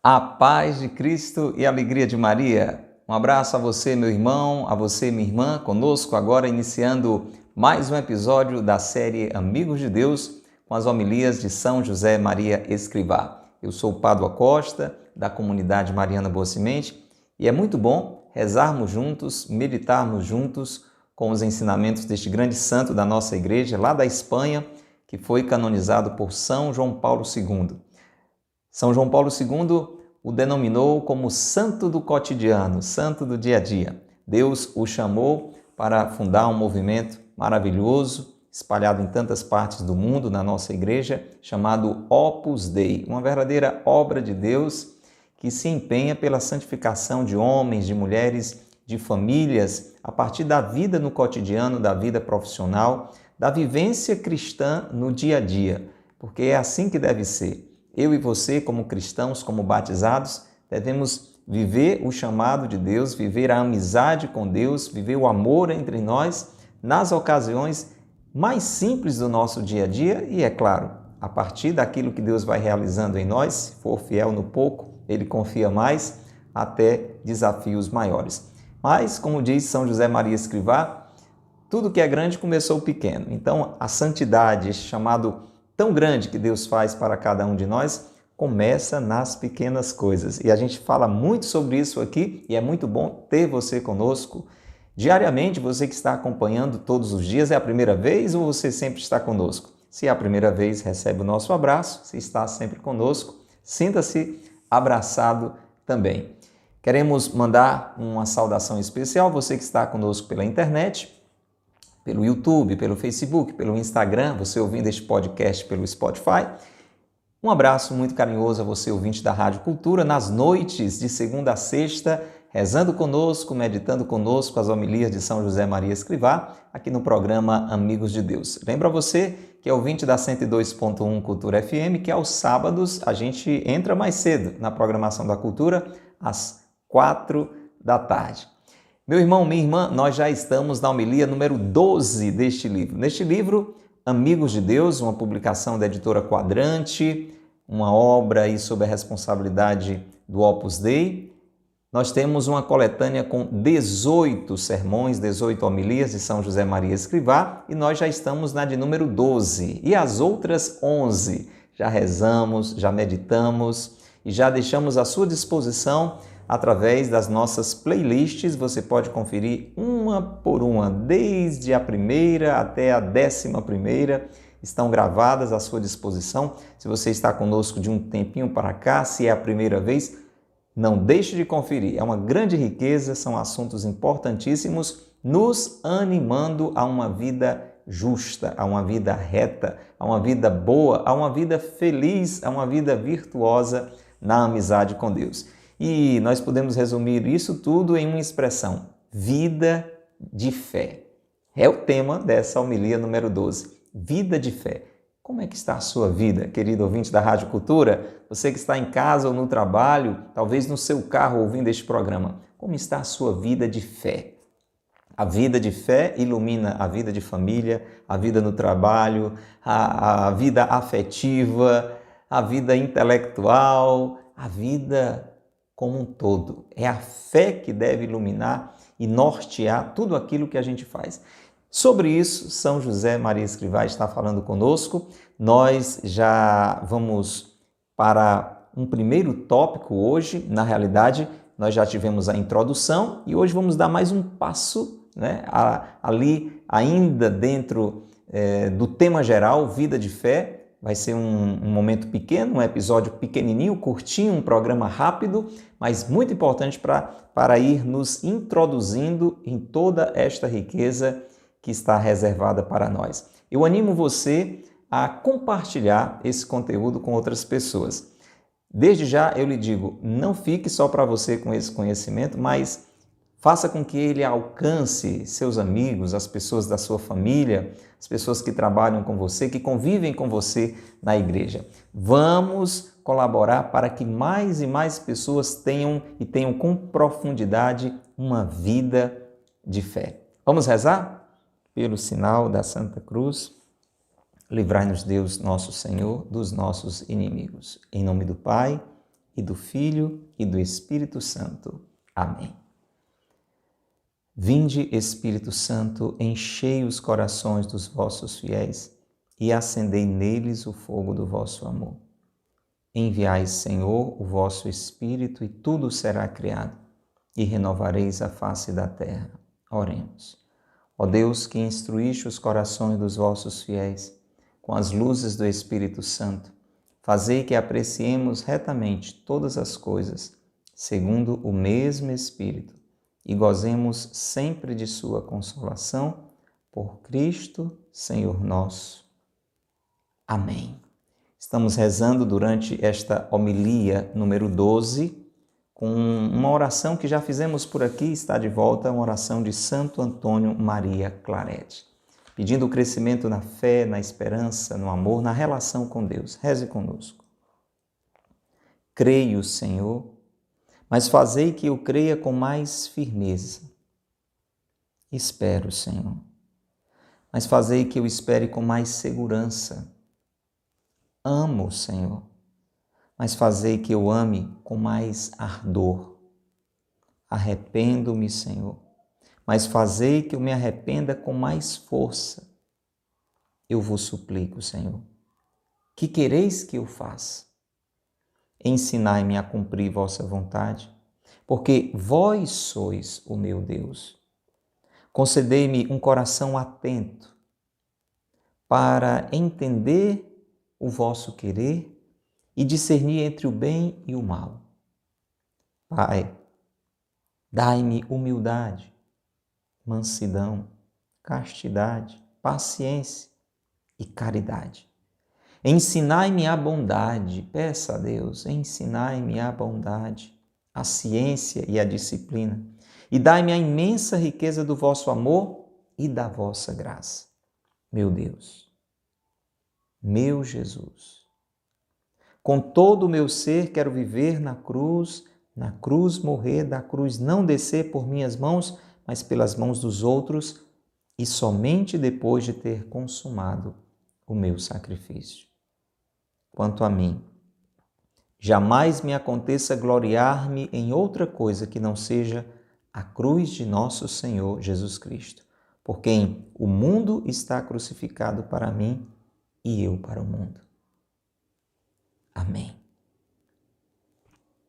A paz de Cristo e a alegria de Maria. Um abraço a você, meu irmão, a você, minha irmã, conosco agora iniciando mais um episódio da série Amigos de Deus com as homilias de São José Maria Escrivá. Eu sou o Padua Costa, da comunidade Mariana Boa Semente, e é muito bom rezarmos juntos, meditarmos juntos com os ensinamentos deste grande santo da nossa igreja, lá da Espanha, que foi canonizado por São João Paulo II. São João Paulo II o denominou como santo do cotidiano, santo do dia a dia. Deus o chamou para fundar um movimento maravilhoso, espalhado em tantas partes do mundo, na nossa igreja, chamado Opus Dei, uma verdadeira obra de Deus que se empenha pela santificação de homens, de mulheres, de famílias, a partir da vida no cotidiano, da vida profissional, da vivência cristã no dia a dia, porque é assim que deve ser. Eu e você, como cristãos, como batizados, devemos viver o chamado de Deus, viver a amizade com Deus, viver o amor entre nós nas ocasiões mais simples do nosso dia a dia e, é claro, a partir daquilo que Deus vai realizando em nós, se for fiel no pouco, Ele confia mais, até desafios maiores. Mas, como diz São José Maria Escrivá, tudo que é grande começou pequeno. Então, a santidade, esse chamado tão grande que Deus faz para cada um de nós, começa nas pequenas coisas. E a gente fala muito sobre isso aqui e é muito bom ter você conosco diariamente. Você que está acompanhando todos os dias, é a primeira vez ou você sempre está conosco? Se é a primeira vez, recebe o nosso abraço. Se está sempre conosco, sinta-se abraçado também. Queremos mandar uma saudação especial, você que está conosco pela internet, pelo YouTube, pelo Facebook, pelo Instagram, você ouvindo este podcast pelo Spotify. Um abraço muito carinhoso a você, ouvinte da Rádio Cultura, nas noites de segunda a sexta, rezando conosco, meditando conosco as homilias de São José Maria Escrivá, aqui no programa Amigos de Deus. Lembra você que é ouvinte da 102.1 Cultura FM, que aos sábados a gente entra mais cedo na programação da Cultura, às 4 da tarde. Meu irmão, minha irmã, nós já estamos na homilia número 12 deste livro. Neste livro, Amigos de Deus, uma publicação da editora Quadrante, uma obra aí sob a responsabilidade do Opus Dei, nós temos uma coletânea com 18 sermões, 18 homilias de São José Maria Escrivá, e nós já estamos na de número 12. E as outras 11 já rezamos, já meditamos e já deixamos à sua disposição através das nossas playlists. Você pode conferir uma por uma, desde a primeira até a 11ª, estão gravadas à sua disposição. Se você está conosco de um tempinho para cá, se é a primeira vez, não deixe de conferir. É uma grande riqueza, são assuntos importantíssimos, nos animando a uma vida justa, a uma vida reta, a uma vida boa, a uma vida feliz, a uma vida virtuosa na amizade com Deus. E nós podemos resumir isso tudo em uma expressão: vida de fé. É o tema dessa homilia número 12, vida de fé. Como é que está a sua vida, querido ouvinte da Rádio Cultura? Você que está em casa ou no trabalho, talvez no seu carro ouvindo este programa, como está a sua vida de fé? A vida de fé ilumina a vida de família, a vida no trabalho, a vida afetiva, a vida intelectual, a vida como um todo. É a fé que deve iluminar e nortear tudo aquilo que a gente faz. Sobre isso, São José Maria Escrivá está falando conosco. Nós já vamos para um primeiro tópico hoje. Na realidade, nós já tivemos a introdução e hoje vamos dar mais um passo, né? Ali, ainda dentro do tema geral, vida de fé. Vai ser um momento pequeno, um episódio pequenininho, curtinho, um programa rápido, mas muito importante para ir nos introduzindo em toda esta riqueza que está reservada para nós. Eu animo você a compartilhar esse conteúdo com outras pessoas. Desde já eu lhe digo, não fique só para você com esse conhecimento, mas faça com que ele alcance seus amigos, as pessoas da sua família, as pessoas que trabalham com você, que convivem com você na igreja. Vamos colaborar para que mais e mais pessoas tenham com profundidade uma vida de fé. Vamos rezar? Pelo sinal da Santa Cruz, livrai-nos Deus, nosso Senhor, dos nossos inimigos. Em nome do Pai, e do Filho, e do Espírito Santo. Amém. Vinde, Espírito Santo, enchei os corações dos vossos fiéis e acendei neles o fogo do vosso amor. Enviai, Senhor, o vosso Espírito, e tudo será criado, e renovareis a face da terra. Oremos. Ó Deus, que instruíste os corações dos vossos fiéis com as luzes do Espírito Santo, fazei que apreciemos retamente todas as coisas, segundo o mesmo Espírito, e gozemos sempre de sua consolação, por Cristo, Senhor nosso. Amém. Estamos rezando durante esta homilia número 12, com uma oração que já fizemos por aqui, está de volta, uma oração de Santo Antônio Maria Claret, pedindo o crescimento na fé, na esperança, no amor, na relação com Deus. Reze conosco. Creio, Senhor, mas fazei que eu creia com mais firmeza. Espero, Senhor, mas fazei que eu espere com mais segurança. Amo, Senhor, mas fazei que eu ame com mais ardor. Arrependo-me, Senhor, mas fazei que eu me arrependa com mais força. Eu vos suplico, Senhor, que quereis que eu faça? Ensinai-me a cumprir vossa vontade, porque vós sois o meu Deus. Concedei-me um coração atento para entender o vosso querer e discernir entre o bem e o mal. Pai, dai-me humildade, mansidão, castidade, paciência e caridade. Ensinai-me a bondade, peça a Deus, ensinai-me a bondade, a ciência e a disciplina, e dai-me a imensa riqueza do vosso amor e da vossa graça. Meu Deus, meu Jesus, com todo o meu ser quero viver na cruz morrer, da cruz não descer por minhas mãos, mas pelas mãos dos outros, e somente depois de ter consumado o meu sacrifício. Quanto a mim, jamais me aconteça gloriar-me em outra coisa que não seja a cruz de nosso Senhor Jesus Cristo, por quem o mundo está crucificado para mim e eu para o mundo. Amém.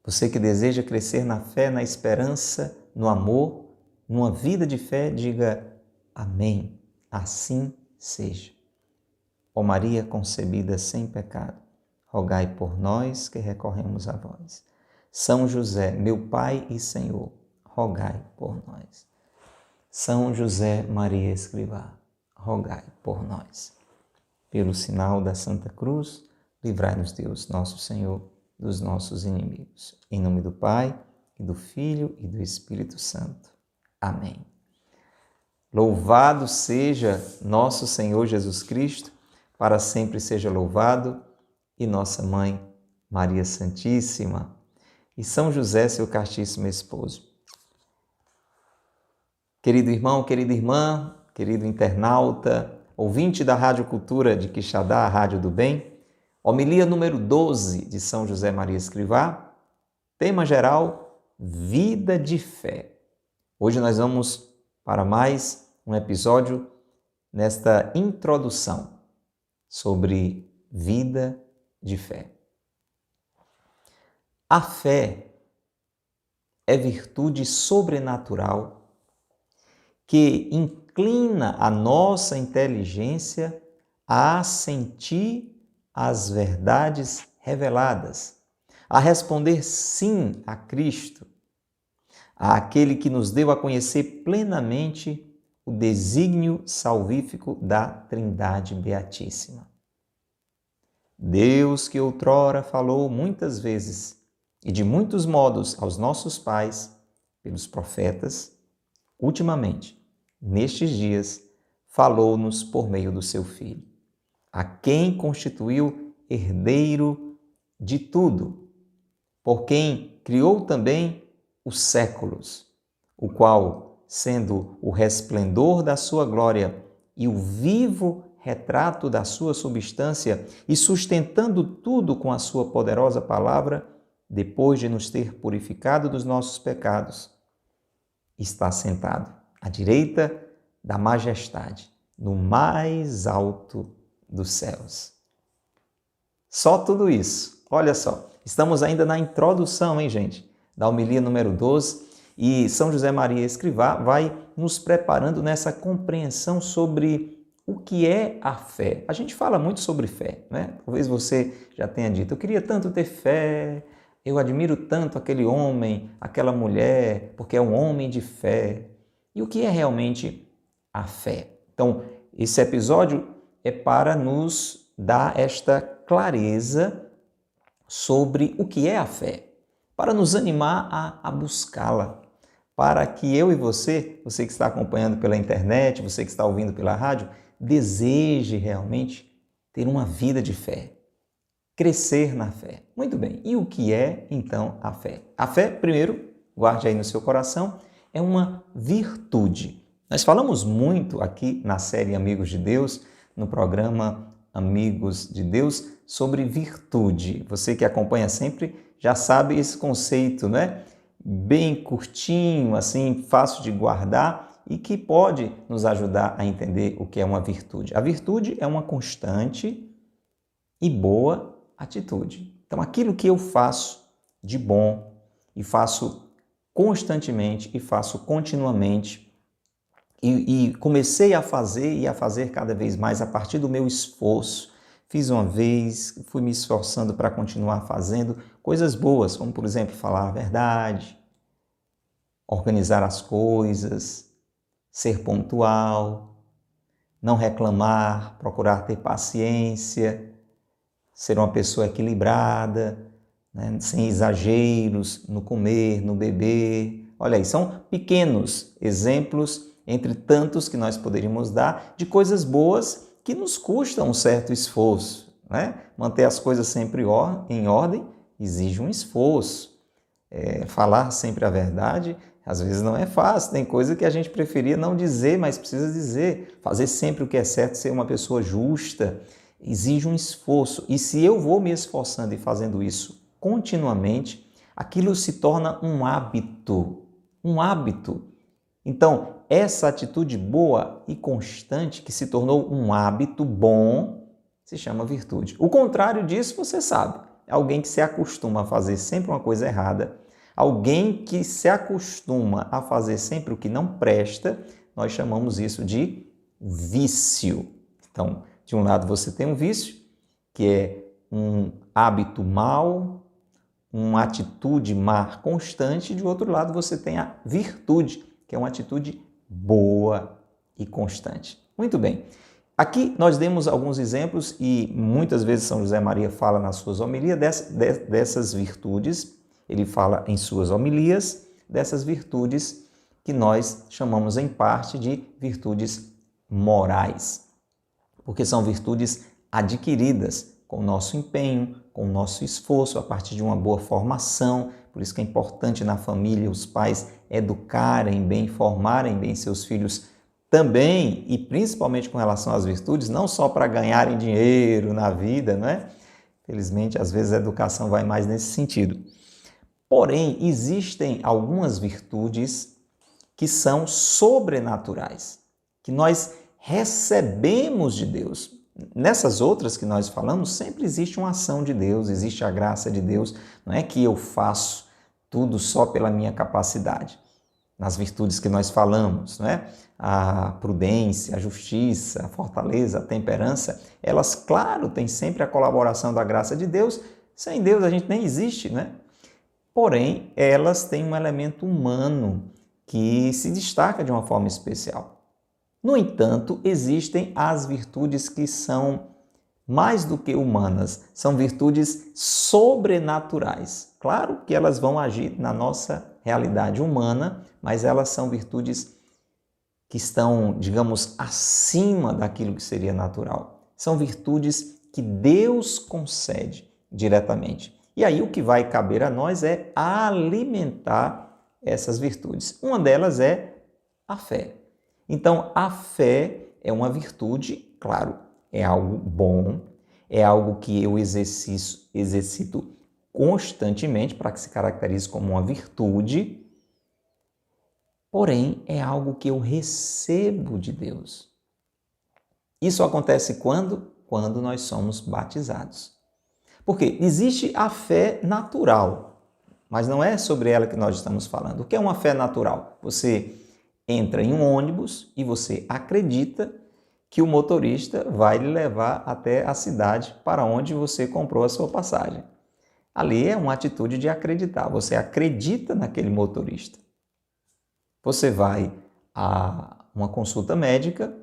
Você que deseja crescer na fé, na esperança, no amor, numa vida de fé, diga amém. Assim seja. Ó Maria concebida sem pecado, rogai por nós que recorremos a vós. São José, meu Pai e Senhor, rogai por nós. São José Maria Escrivá, rogai por nós. Pelo sinal da Santa Cruz, livrai-nos Deus, nosso Senhor, dos nossos inimigos. Em nome do Pai, e do Filho e do Espírito Santo. Amém. Louvado seja nosso Senhor Jesus Cristo, para sempre seja louvado, e nossa Mãe, Maria Santíssima, e São José, seu castíssimo esposo. Querido irmão, querida irmã, querido internauta, ouvinte da Rádio Cultura de Quixadá, a Rádio do Bem, homilia número 12 de São José Maria Escrivá, tema geral, vida de fé. Hoje nós vamos para mais um episódio nesta introdução sobre vida de fé. A fé é virtude sobrenatural que inclina a nossa inteligência a sentir as verdades reveladas, a responder sim a Cristo, àquele que nos deu a conhecer plenamente o desígnio salvífico da Trindade Beatíssima. Deus que outrora falou muitas vezes e de muitos modos aos nossos pais, pelos profetas, ultimamente, nestes dias, falou-nos por meio do seu Filho, a quem constituiu herdeiro de tudo, por quem criou também os séculos, o qual, sendo o resplendor da sua glória e o vivo retrato da sua substância e sustentando tudo com a sua poderosa palavra, depois de nos ter purificado dos nossos pecados, está sentado à direita da majestade, no mais alto dos céus. Só tudo isso. Olha só, estamos ainda na introdução, hein, gente? Da homilia número 12, e São José Maria Escrivá vai nos preparando nessa compreensão sobre o que é a fé. A gente fala muito sobre fé, né? Talvez você já tenha dito, eu queria tanto ter fé, eu admiro tanto aquele homem, aquela mulher, porque é um homem de fé. E o que é realmente a fé? Então, esse episódio é para nos dar esta clareza sobre o que é a fé, para nos animar a buscá-la, para que eu e você que está acompanhando pela internet, você que está ouvindo pela rádio, deseje realmente ter uma vida de fé, crescer na fé. Muito bem, e o que é então a fé? A fé, primeiro, guarde aí no seu coração, é uma virtude. Nós falamos muito aqui na série Amigos de Deus, no programa Amigos de Deus, sobre virtude. Você que acompanha sempre já sabe esse conceito, né? Bem curtinho, assim, fácil de guardar e que pode nos ajudar a entender o que é uma virtude. A virtude é uma constante e boa atitude. Então, aquilo que eu faço de bom e faço constantemente e faço continuamente e comecei a fazer cada vez mais a partir do meu esforço. Fiz uma vez, fui me esforçando para continuar fazendo coisas boas, como, por exemplo, falar a verdade, organizar as coisas, ser pontual, não reclamar, procurar ter paciência, ser uma pessoa equilibrada, né, sem exageros no comer, no beber. Olha aí, são pequenos exemplos entre tantos que nós poderíamos dar de coisas boas que nos custam um certo esforço, né? Manter as coisas sempre em ordem exige um esforço. Falar sempre a verdade, às vezes não é fácil, tem coisa que a gente preferia não dizer, mas precisa dizer. Fazer sempre o que é certo, ser uma pessoa justa, exige um esforço. E se eu vou me esforçando e fazendo isso continuamente, aquilo se torna um hábito. Um hábito. Então, essa atitude boa e constante que se tornou um hábito bom se chama virtude. O contrário disso, você sabe, é alguém que se acostuma a fazer sempre uma coisa errada, alguém que se acostuma a fazer sempre o que não presta, nós chamamos isso de vício. Então, de um lado você tem um vício, que é um hábito mau, uma atitude má constante, de outro lado você tem a virtude, que é uma atitude boa e constante. Muito bem. Aqui nós demos alguns exemplos e muitas vezes São José Maria fala nas suas homilias dessas virtudes, ele fala em suas homilias dessas virtudes que nós chamamos em parte de virtudes morais, porque são virtudes adquiridas com o nosso empenho, com o nosso esforço, a partir de uma boa formação. Por isso que é importante na família os pais educarem bem, formarem bem seus filhos também, e principalmente com relação às virtudes, não só para ganharem dinheiro na vida, não é? Felizmente, às vezes a educação vai mais nesse sentido. Porém, existem algumas virtudes que são sobrenaturais, que nós recebemos de Deus. Nessas outras que nós falamos, sempre existe uma ação de Deus, existe a graça de Deus. Não é que eu faço tudo só pela minha capacidade. Nas virtudes que nós falamos, não é? A prudência, a justiça, a fortaleza, a temperança, elas, claro, têm sempre a colaboração da graça de Deus. Sem Deus a gente nem existe, né? Porém, elas têm um elemento humano que se destaca de uma forma especial. No entanto, existem as virtudes que são mais do que humanas, são virtudes sobrenaturais. Claro que elas vão agir na nossa realidade humana, mas elas são virtudes que estão, digamos, acima daquilo que seria natural. São virtudes que Deus concede diretamente. E aí o que vai caber a nós é alimentar essas virtudes. Uma delas é a fé. Então, a fé é uma virtude, claro, é algo bom, é algo que eu exercito constantemente para que se caracterize como uma virtude, porém é algo que eu recebo de Deus. Isso acontece quando? Quando nós somos batizados. Porque existe a fé natural, mas não é sobre ela que nós estamos falando. O que é uma fé natural? Você entra em um ônibus e você acredita que o motorista vai lhe levar até a cidade para onde você comprou a sua passagem. Ali é uma atitude de acreditar. Você acredita naquele motorista. Você vai a uma consulta médica,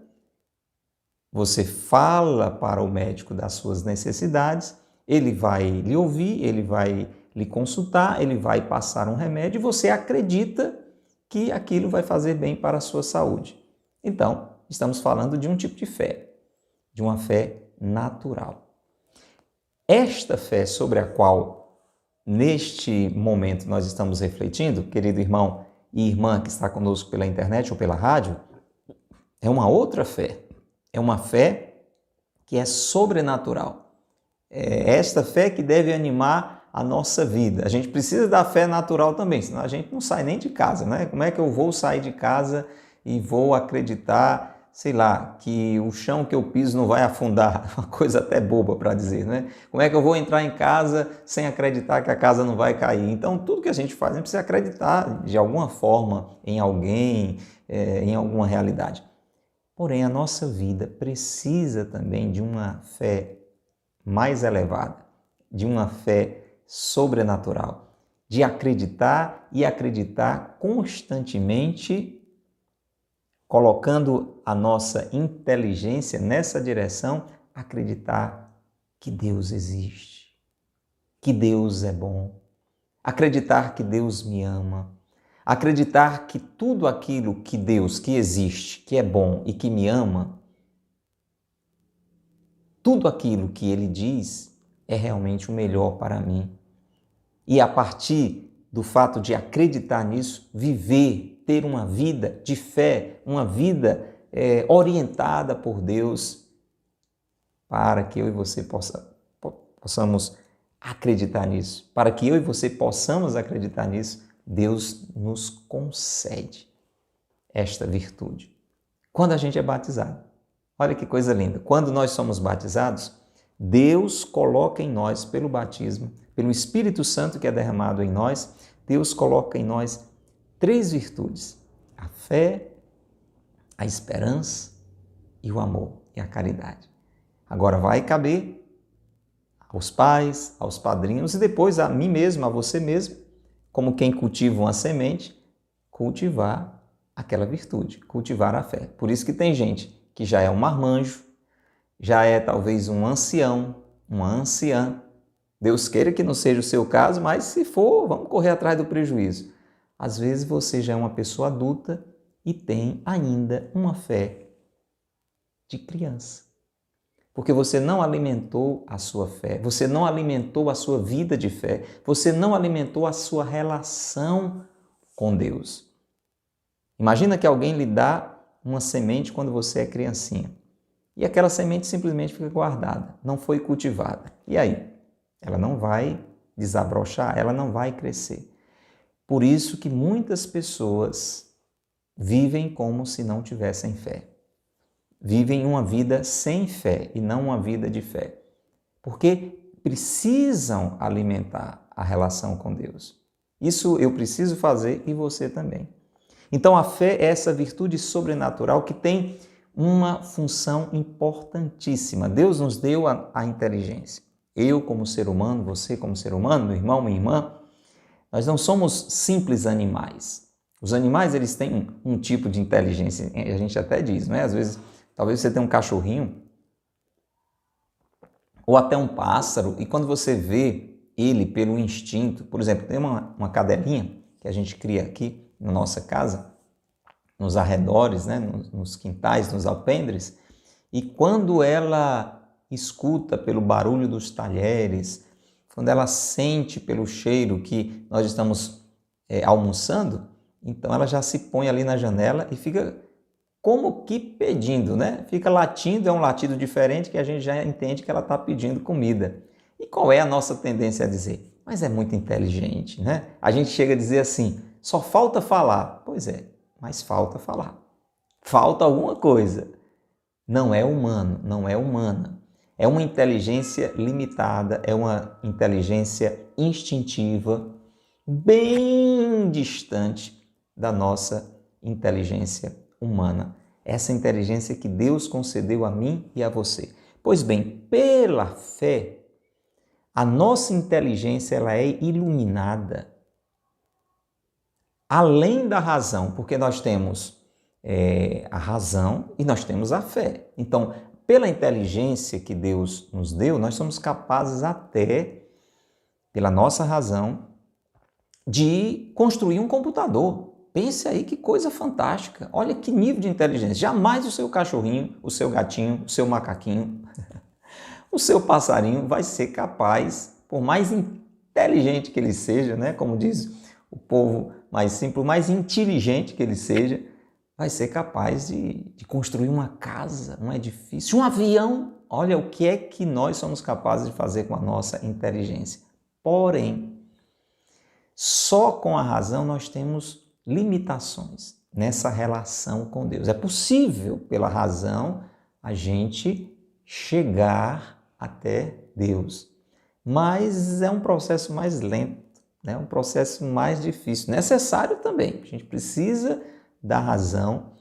você fala para o médico das suas necessidades, ele vai lhe ouvir, ele vai lhe consultar, ele vai passar um remédio e você acredita que aquilo vai fazer bem para a sua saúde. Então, estamos falando de um tipo de fé, de uma fé natural. Esta fé sobre a qual, neste momento, nós estamos refletindo, querido irmão e irmã que está conosco pela internet ou pela rádio, é uma outra fé. É uma fé que é sobrenatural. É esta fé que deve animar a nossa vida. A gente precisa da fé natural também, senão a gente não sai nem de casa, né? Como é que eu vou sair de casa e vou acreditar, sei lá, que o chão que eu piso não vai afundar? Uma coisa até boba para dizer, né? Como é que eu vou entrar em casa sem acreditar que a casa não vai cair? Então, tudo que a gente faz, a gente precisa acreditar de alguma forma em alguém, em alguma realidade. Porém, a nossa vida precisa também de uma fé mais elevada, de uma fé sobrenatural, de acreditar e acreditar constantemente, colocando a nossa inteligência nessa direção, acreditar que Deus existe, que Deus é bom, acreditar que Deus me ama, acreditar que tudo aquilo que Deus, que existe, que é bom e que me ama, tudo aquilo que Ele diz é realmente o melhor para mim. E a partir do fato de acreditar nisso, viver, ter uma vida de fé, uma vida orientada por Deus, para que eu e você possamos acreditar nisso, para que eu e você possamos acreditar nisso, Deus nos concede esta virtude. Quando a gente é batizado, olha que coisa linda, quando nós somos batizados, Deus coloca em nós, pelo batismo, pelo Espírito Santo que é derramado em nós, Deus coloca em nós 3 virtudes: a fé, a esperança e o amor e a caridade. Agora vai caber aos pais, aos padrinhos e depois a mim mesmo, a você mesmo, como quem cultiva uma semente, cultivar aquela virtude, cultivar a fé. Por isso que tem gente que já é um marmanjo, já é talvez um ancião, uma anciã. Deus queira que não seja o seu caso, mas se for, vamos correr atrás do prejuízo. Às vezes você já é uma pessoa adulta e tem ainda uma fé de criança. Porque você não alimentou a sua fé, você não alimentou a sua vida de fé, você não alimentou a sua relação com Deus. Imagina que alguém lhe dá uma semente quando você é criancinha e aquela semente simplesmente fica guardada, não foi cultivada. E aí? Ela não vai desabrochar, ela não vai crescer. Por isso que muitas pessoas vivem como se não tivessem fé. Vivem uma vida sem fé e não uma vida de fé. Porque precisam alimentar a relação com Deus. Isso eu preciso fazer e você também. Então a fé é essa virtude sobrenatural que tem uma função importantíssima. Deus nos deu a inteligência. Eu como ser humano, você como ser humano, meu irmão, minha irmã, nós não somos simples animais. Os animais, eles têm um tipo de inteligência, a gente até diz, não é? Às vezes, talvez você tenha um cachorrinho ou até um pássaro e quando você vê ele pelo instinto, por exemplo, tem uma cadelinha que a gente cria aqui na nossa casa, nos arredores, né? Nos quintais, nos alpendres, e quando ela escuta pelo barulho dos talheres, quando ela sente pelo cheiro que nós estamos almoçando, então ela já se põe ali na janela e fica como que pedindo, né? Fica latindo, é um latido diferente que a gente já entende que ela está pedindo comida. E qual é a nossa tendência a dizer? mas é muito inteligente, né? A gente chega a dizer assim, só falta falar. Pois é, mas falta falar. Falta alguma coisa. Não é humano, não é humana. É uma inteligência limitada, é uma inteligência instintiva, bem distante da nossa inteligência humana. Essa inteligência que Deus concedeu a mim e a você. Pois bem, pela fé, a nossa inteligência ela é iluminada além da razão, porque nós temos a razão e nós temos a fé. Então, pela inteligência que Deus nos deu, nós somos capazes até, pela nossa razão, de construir um computador. Pense aí que coisa fantástica. Olha que nível de inteligência. Jamais o seu cachorrinho, o seu gatinho, o seu macaquinho, o seu passarinho vai ser capaz, por mais inteligente que ele seja, né? Como diz o povo mais simples, mais inteligente que ele seja, vai ser capaz de construir uma casa, um edifício, um avião. Olha o que é que nós somos capazes de fazer com a nossa inteligência. Porém, só com a razão nós temos limitações nessa relação com Deus. É possível, pela razão, a gente chegar até Deus, mas é um processo mais lento, né? Um processo mais difícil, necessário também. A gente precisa da razão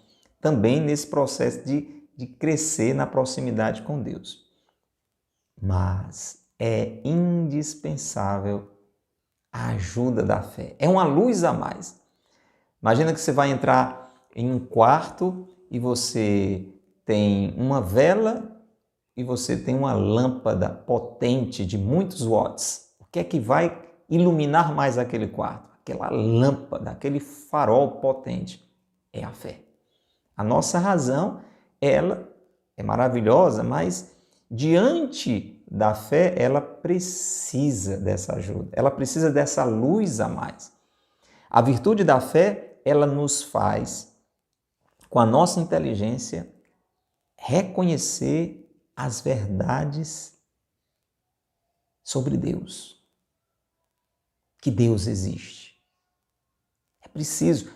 também nesse processo de crescer na proximidade com Deus. Mas é indispensável a ajuda da fé. É uma luz a mais. Imagina que você vai entrar em um quarto e você tem uma vela e você tem uma lâmpada potente de muitos watts. O que é que vai iluminar mais aquele quarto? Aquela lâmpada, aquele farol potente. É a fé. A nossa razão, ela é maravilhosa, mas diante da fé, ela precisa dessa ajuda. Ela precisa dessa luz a mais. A virtude da fé, ela nos faz, com a nossa inteligência, reconhecer as verdades sobre Deus. Que Deus existe. É preciso.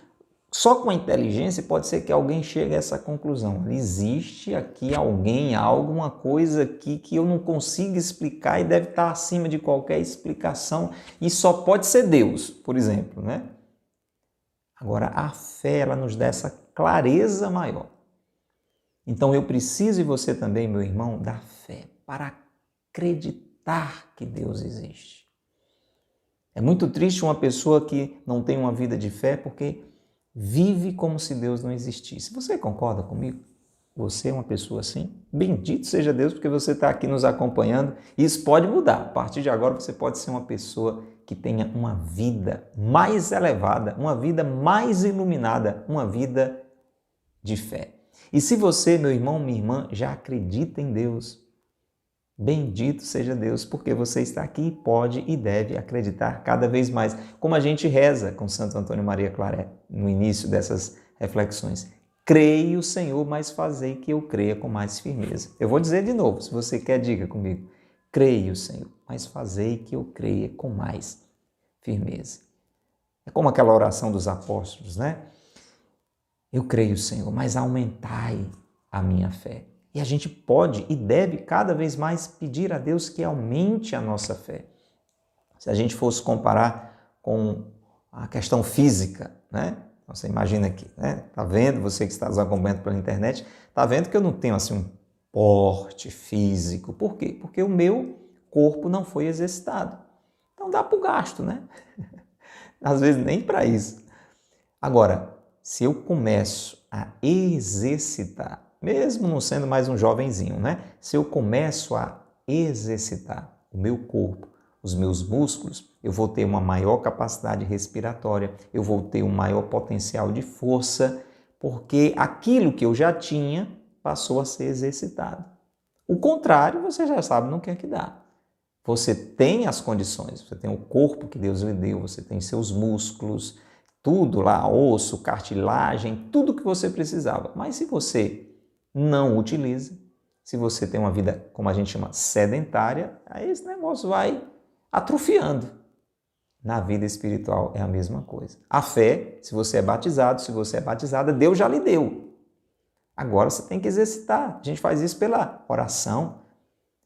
Só com a inteligência pode ser que alguém chegue a essa conclusão. Existe aqui alguém, alguma coisa aqui que eu não consigo explicar e deve estar acima de qualquer explicação e só pode ser Deus, por exemplo, né? Agora, a fé, ela nos dá essa clareza maior. Então, eu preciso, e você também, meu irmão, da fé para acreditar que Deus existe. É muito triste uma pessoa que não tem uma vida de fé porque vive como se Deus não existisse. Você concorda comigo? Você é uma pessoa assim? Bendito seja Deus porque você está aqui nos acompanhando e isso pode mudar. A partir de agora você pode ser uma pessoa que tenha uma vida mais elevada, uma vida mais iluminada, uma vida de fé. E se você, meu irmão, minha irmã, já acredita em Deus, bendito seja Deus, porque você está aqui e pode e deve acreditar cada vez mais. Como a gente reza com Santo Antônio Maria Claret no início dessas reflexões. Creio, Senhor, mas fazei que eu creia com mais firmeza. Eu vou dizer de novo, se você quer, diga comigo. Creio, Senhor, mas fazei que eu creia com mais firmeza. É como aquela oração dos apóstolos, né? Eu creio, Senhor, mas aumentai a minha fé. E a gente pode e deve cada vez mais pedir a Deus que aumente a nossa fé. Se a gente fosse comparar com a questão física, né? Você imagina aqui, né? Tá vendo? Você que está nos acompanhando pela internet, tá vendo que eu não tenho assim um porte físico. Por quê? Porque o meu corpo não foi exercitado. Então dá para o gasto, né? Às vezes nem para isso. Agora, se eu começo a exercitar, mesmo não sendo mais um jovenzinho, né? Se eu começo a exercitar o meu corpo, os meus músculos, eu vou ter uma maior capacidade respiratória, eu vou ter um maior potencial de força, porque aquilo que eu já tinha passou a ser exercitado. O contrário, você já sabe no que é que dá. Você tem as condições, você tem o corpo que Deus lhe deu, você tem seus músculos, tudo lá, osso, cartilagem, tudo que você precisava. Mas se você não utiliza, se você tem uma vida, como a gente chama, sedentária, aí esse negócio vai atrofiando. na vida espiritual é a mesma coisa. A fé, se você é batizado, se você é batizada, Deus já lhe deu. Agora você tem que exercitar. A gente faz isso pela oração,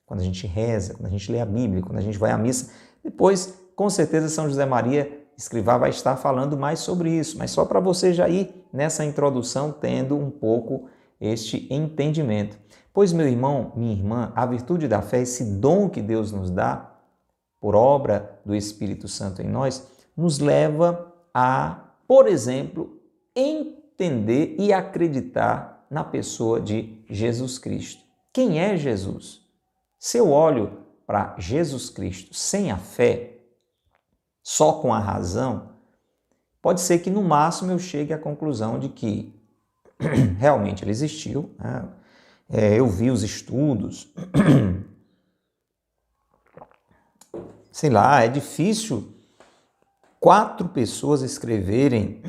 quando a gente reza, quando a gente lê a Bíblia, quando a gente vai à missa. Depois, com certeza, São José Maria Escrivá vai estar falando mais sobre isso, mas só para você já ir nessa introdução tendo um pouco este entendimento. Pois, meu irmão, minha irmã, a virtude da fé, esse dom que Deus nos dá, por obra do Espírito Santo em nós, nos leva a, por exemplo, entender e acreditar na pessoa de Jesus Cristo. Quem é Jesus? Se eu olho para Jesus Cristo sem a fé, só com a razão, pode ser que no máximo eu chegue à conclusão de que realmente ele existiu, né? Eu vi os estudos, sei lá, é difícil 4 pessoas escreverem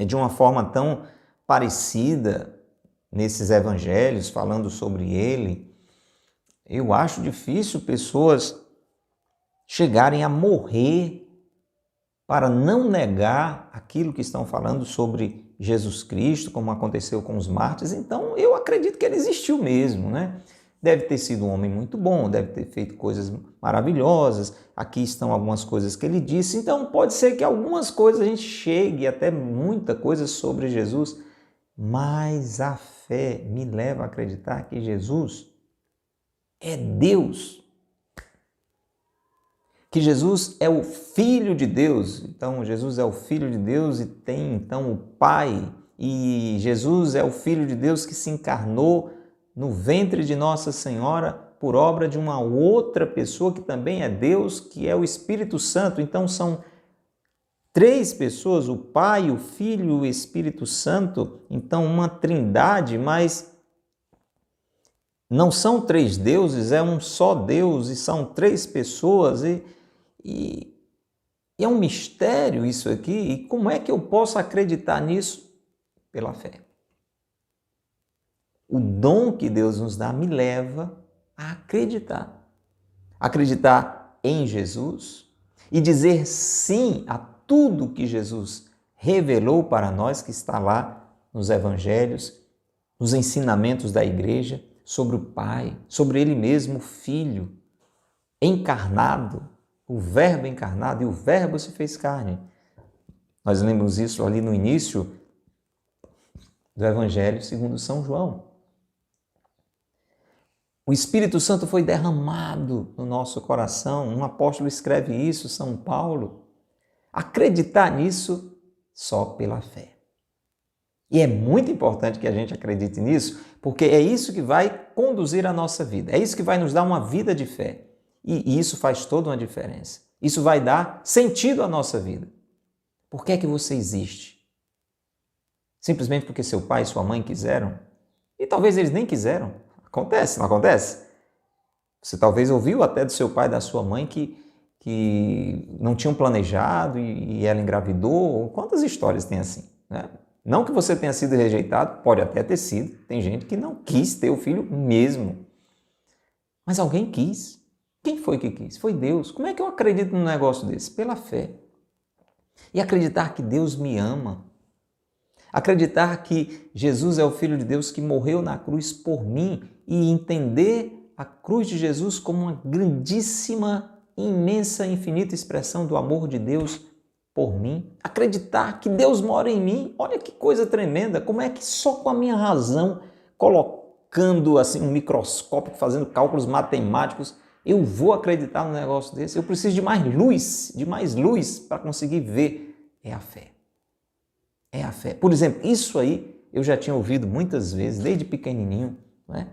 de uma forma tão parecida nesses evangelhos, falando sobre ele. Eu acho difícil pessoas chegarem a morrer para não negar aquilo que estão falando sobre Jesus Cristo, como aconteceu com os mártires. Então, eu acredito que ele existiu mesmo, né? Deve ter sido um homem muito bom, deve ter feito coisas maravilhosas. Aqui estão algumas coisas que ele disse. Então, pode ser que algumas coisas a gente chegue, até muita coisa sobre Jesus, mas a fé me leva a acreditar que Jesus é Deus. Que Jesus é o Filho de Deus. Então, Jesus é o Filho de Deus e tem, então, o Pai. E Jesus é o Filho de Deus que se encarnou no ventre de Nossa Senhora por obra de uma outra pessoa que também é Deus, que é o Espírito Santo. Então, são 3 pessoas, o Pai, o Filho e o Espírito Santo. Então, uma trindade, mas não são 3 deuses, é um só Deus e são 3 pessoas e é um mistério isso aqui. E como é que eu posso acreditar nisso? Pela fé. O dom que Deus nos dá me leva a acreditar. Acreditar em Jesus e dizer sim a tudo que Jesus revelou para nós, que está lá nos evangelhos, nos ensinamentos da igreja, sobre o Pai, sobre Ele mesmo, o Filho, encarnado, o Verbo encarnado, e o Verbo se fez carne. Nós lemos isso ali no início do Evangelho segundo São João. O Espírito Santo foi derramado no nosso coração. Um apóstolo escreve isso, São Paulo. Acreditar nisso só pela fé. E é muito importante que a gente acredite nisso, porque é isso que vai conduzir a nossa vida. É isso que vai nos dar uma vida de fé. E isso faz toda uma diferença. Isso vai dar sentido à nossa vida. Por que é que você existe? Simplesmente porque seu pai e sua mãe quiseram? E talvez eles nem quiseram. Acontece, não acontece? Você talvez ouviu até do seu pai e da sua mãe que não tinham planejado e ela engravidou. Quantas histórias tem assim, né? Não que você tenha sido rejeitado, pode até ter sido. Tem gente que não quis ter o filho mesmo. Mas alguém quis. Quem foi que quis? Foi Deus. Como é que eu acredito num negócio desse? Pela fé. E acreditar que Deus me ama. Acreditar que Jesus é o Filho de Deus que morreu na cruz por mim e entender a cruz de Jesus como uma grandíssima, imensa, infinita expressão do amor de Deus por mim. Acreditar que Deus mora em mim. Olha que coisa tremenda. Como é que só com a minha razão, colocando assim um microscópio, fazendo cálculos matemáticos, eu vou acreditar num negócio desse? Eu preciso de mais luz para conseguir ver. É a fé. É a fé. Por exemplo, isso aí eu já tinha ouvido muitas vezes, desde pequenininho, né?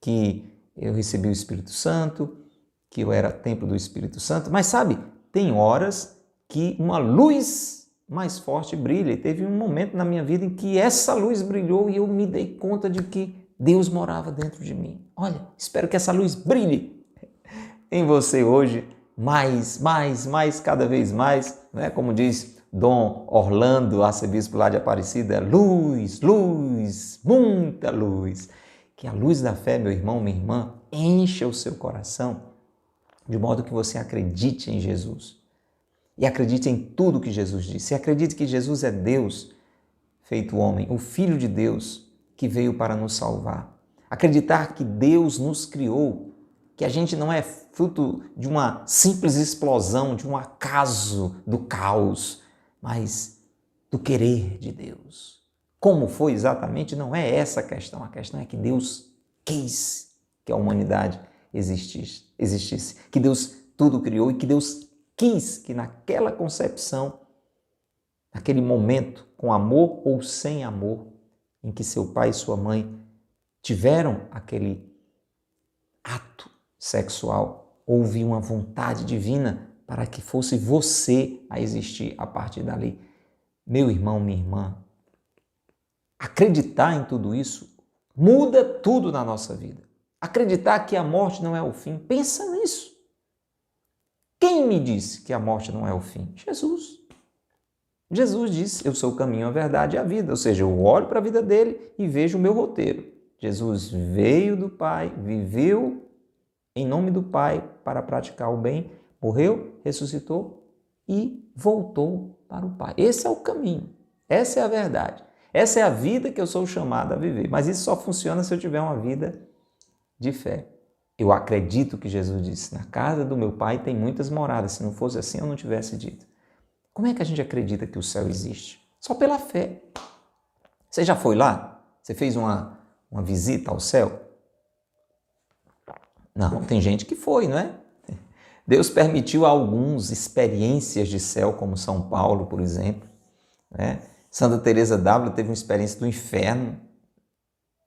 Que eu recebi o Espírito Santo, que eu era templo do Espírito Santo. Mas sabe, tem horas que uma luz mais forte brilha. E teve um momento na minha vida em que essa luz brilhou e eu me dei conta de que Deus morava dentro de mim. Olha, espero que essa luz brilhe em você hoje, mais, cada vez mais, né? Como diz Dom Orlando, arcebispo lá de Aparecida, luz, luz, muita luz. Que a luz da fé, meu irmão, minha irmã, encha o seu coração de modo que você acredite em Jesus. E acredite em tudo que Jesus disse. E acredite que Jesus é Deus feito homem, o Filho de Deus que veio para nos salvar. Acreditar que Deus nos criou, que a gente não é fruto de uma simples explosão, de um acaso do caos, mas do querer de Deus. Como foi exatamente? Não é essa a questão é que Deus quis que a humanidade existisse, que Deus tudo criou e que Deus quis que naquela concepção, naquele momento, com amor ou sem amor, em que seu pai e sua mãe tiveram aquele ato sexual, houve uma vontade divina para que fosse você a existir a partir dali. Meu irmão, minha irmã, acreditar em tudo isso muda tudo na nossa vida. Acreditar que a morte não é o fim, pensa nisso. Quem me disse que a morte não é o fim? Jesus. Jesus disse, eu sou o caminho, a verdade e a vida. Ou seja, eu olho para a vida dele e vejo o meu roteiro. Jesus veio do Pai, viveu em nome do Pai para praticar o bem, morreu, ressuscitou e voltou para o Pai. Esse é o caminho, essa é a verdade. Essa é a vida que eu sou chamado a viver. Mas isso só funciona se eu tiver uma vida de fé. Eu acredito que Jesus disse, na casa do meu Pai tem muitas moradas. Se não fosse assim, eu não tivesse dito. Como é que a gente acredita que o céu existe? Só pela fé. Você já foi lá? Você fez uma visita ao céu? Não, tem gente que foi, não é? Deus permitiu a alguns experiências de céu, como São Paulo, por exemplo. Né? Santa Teresa d'Ávila teve uma experiência do inferno.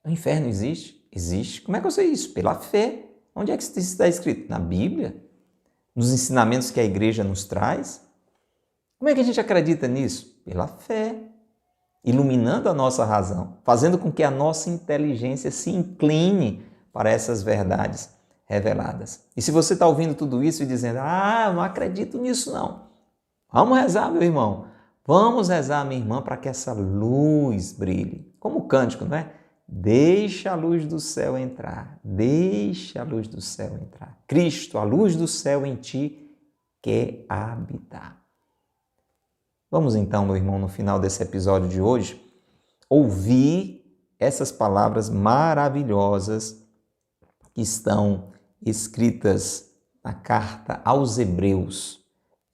O inferno existe? Existe. Como é que eu sei isso? Pela fé. Onde é que isso está escrito? Na Bíblia? Nos ensinamentos que a igreja nos traz? Como é que a gente acredita nisso? Pela fé, iluminando a nossa razão, fazendo com que a nossa inteligência se incline para essas verdades reveladas. E se você está ouvindo tudo isso e dizendo, eu não acredito nisso não. Vamos rezar, meu irmão. Vamos rezar, minha irmã, para que essa luz brilhe. Como o cântico, não é? Deixa a luz do céu entrar. Deixa a luz do céu entrar. Cristo, a luz do céu em ti, quer habitar. Vamos então, meu irmão, no final desse episódio de hoje, ouvir essas palavras maravilhosas que estão escritas na carta aos Hebreus,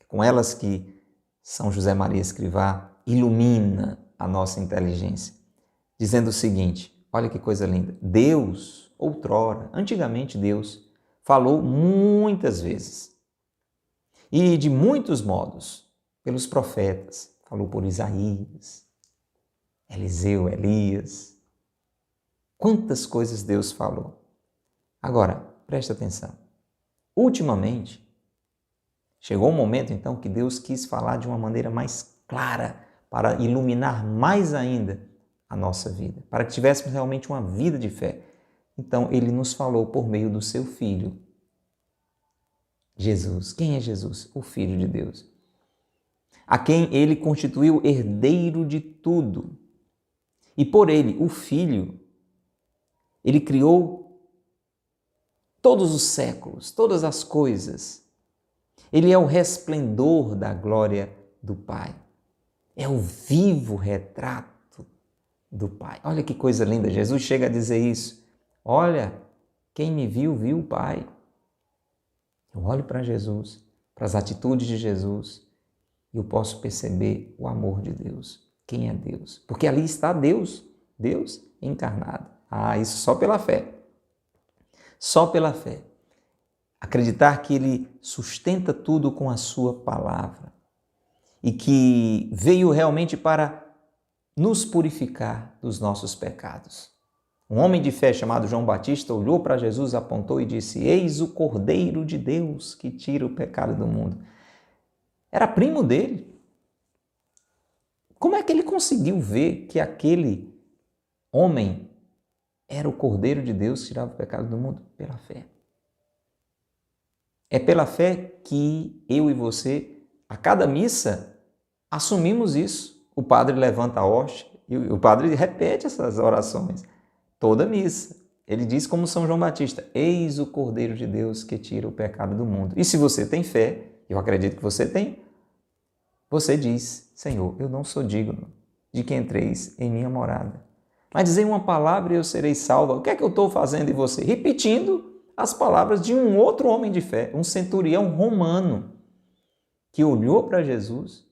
com elas que São José Maria Escrivá ilumina a nossa inteligência, dizendo o seguinte, olha que coisa linda, Deus, outrora, antigamente Deus, falou muitas vezes e de muitos modos, pelos profetas, falou por Isaías, Eliseu, Elias. Quantas coisas Deus falou. Agora, presta atenção. Ultimamente, chegou um momento então que Deus quis falar de uma maneira mais clara para iluminar mais ainda a nossa vida, para que tivéssemos realmente uma vida de fé. Então, Ele nos falou por meio do Seu Filho, Jesus. Quem é Jesus? O Filho de Deus, a quem Ele constituiu herdeiro de tudo. E por Ele, o Filho, Ele criou todos os séculos, todas as coisas. Ele é o resplendor da glória do Pai. É o vivo retrato do Pai. Olha que coisa linda, Jesus chega a dizer isso. Olha, quem me viu, viu o Pai. Eu olho para Jesus, para as atitudes de Jesus, e eu posso perceber o amor de Deus. Quem é Deus? Porque ali está Deus, Deus encarnado. Isso só pela fé. Só pela fé. Acreditar que Ele sustenta tudo com a sua palavra e que veio realmente para nos purificar dos nossos pecados. Um homem de fé chamado João Batista olhou para Jesus, apontou e disse, eis o Cordeiro de Deus que tira o pecado do mundo. Era primo dele. Como é que ele conseguiu ver que aquele homem era o Cordeiro de Deus que tirava o pecado do mundo? Pela fé. É pela fé que eu e você, a cada missa, assumimos isso. O padre levanta a hóstia e o padre repete essas orações. Toda missa. Ele diz como São João Batista, eis o Cordeiro de Deus que tira o pecado do mundo. E se você tem fé, eu acredito que você tem, você diz, Senhor, eu não sou digno de que entreis em minha morada. Mas dizei uma palavra e eu serei salva. O que é que eu estou fazendo em você? Repetindo as palavras de um outro homem de fé, um centurião romano, que olhou para Jesus,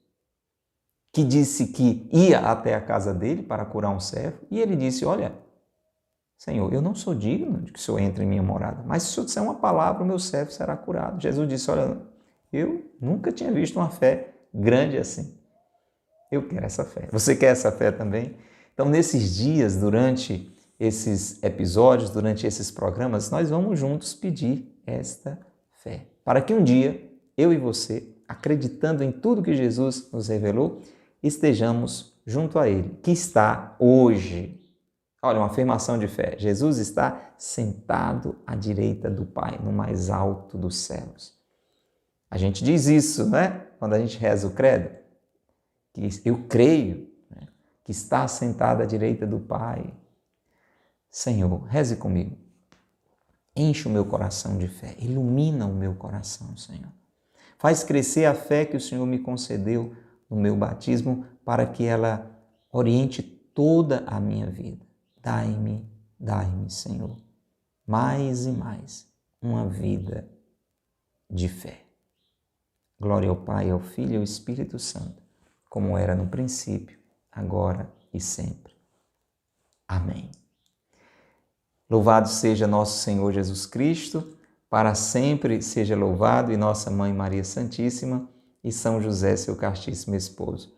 que disse que ia até a casa dele para curar um servo, e ele disse, olha, Senhor, eu não sou digno de que o Senhor entre em minha morada, mas se o Senhor disser uma palavra, o meu servo será curado. Jesus disse, olha, eu nunca tinha visto uma fé grande assim. Eu quero essa fé. Você quer essa fé também? Então, nesses dias, durante esses episódios, durante esses programas, nós vamos juntos pedir esta fé. Para que um dia, eu e você, acreditando em tudo que Jesus nos revelou, estejamos junto a Ele, que está hoje. Olha, uma afirmação de fé. Jesus está sentado à direita do Pai, no mais alto dos céus. A gente diz isso, né? Quando a gente reza o credo. Que eu creio, né? Que está sentado à direita do Pai. Senhor, reze comigo. Enche o meu coração de fé. Ilumina o meu coração, Senhor. Faz crescer a fé que o Senhor me concedeu no meu batismo para que ela oriente toda a minha vida. Dai-me, Senhor, mais e mais uma vida de fé. Glória ao Pai, ao Filho e ao Espírito Santo, como era no princípio, agora e sempre. Amém. Louvado seja nosso Senhor Jesus Cristo, para sempre seja louvado, e nossa Mãe Maria Santíssima e São José, seu castíssimo esposo.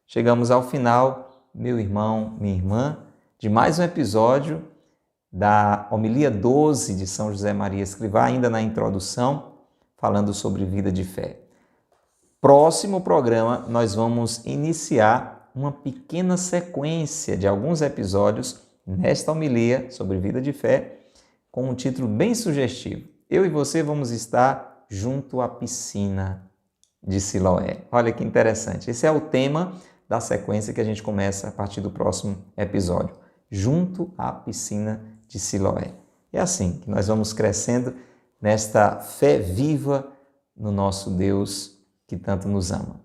Chegamos ao final, meu irmão, minha irmã, de mais um episódio da homilia 12 de São José Maria Escrivá, ainda na introdução, falando sobre vida de fé. Próximo programa, nós vamos iniciar uma pequena sequência de alguns episódios nesta homilia sobre vida de fé, com um título bem sugestivo. Eu e você vamos estar junto à piscina de Siloé. Olha que interessante. Esse é o tema da sequência que a gente começa a partir do próximo episódio. Junto à piscina de Siloé. É assim que nós vamos crescendo nesta fé viva no nosso Deus que tanto nos ama.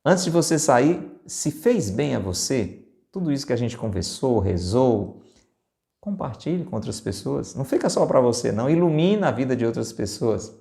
Antes de você sair, se fez bem a você, tudo isso que a gente conversou, rezou, compartilhe com outras pessoas. Não fica só para você, não. Ilumina a vida de outras pessoas.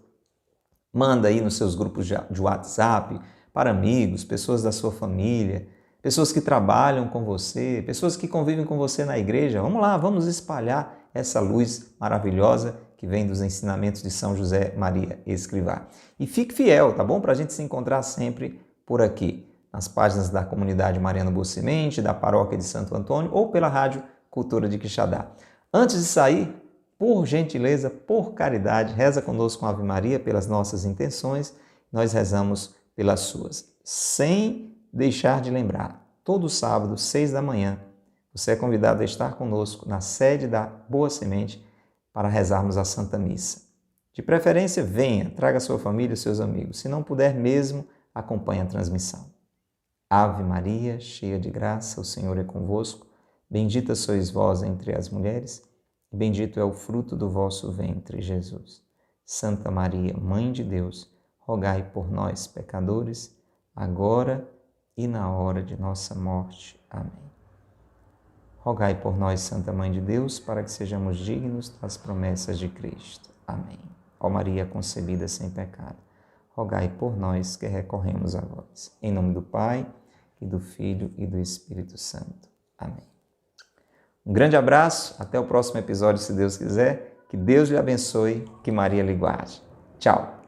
Manda aí nos seus grupos de WhatsApp, para amigos, pessoas da sua família, pessoas que trabalham com você, pessoas que convivem com você na igreja. Vamos lá, vamos espalhar essa luz maravilhosa que vem dos ensinamentos de São José Maria Escrivá. E fique fiel, tá bom? Para a gente se encontrar sempre por aqui, nas páginas da comunidade Mariana Boa Semente, da paróquia de Santo Antônio ou pela Rádio Cultura de Quixadá. Antes de sair, por gentileza, por caridade, reza conosco com a Ave Maria pelas nossas intenções, nós rezamos pelas suas. Sem deixar de lembrar, todo sábado, 6 da manhã, você é convidado a estar conosco na sede da Boa Semente para rezarmos a Santa Missa. De preferência, venha, traga sua família e seus amigos. Se não puder mesmo, acompanhe a transmissão. Ave Maria, cheia de graça, o Senhor é convosco. Bendita sois vós entre as mulheres, e bendito é o fruto do vosso ventre, Jesus. Santa Maria, Mãe de Deus, rogai por nós, pecadores, agora e na hora de nossa morte. Amém. Rogai por nós, Santa Mãe de Deus, para que sejamos dignos das promessas de Cristo. Amém. Ó Maria concebida sem pecado, rogai por nós que recorremos a vós. Em nome do Pai, e do Filho, e do Espírito Santo. Amém. Um grande abraço, até o próximo episódio, se Deus quiser. Que Deus lhe abençoe, que Maria lhe guarde. Tchau.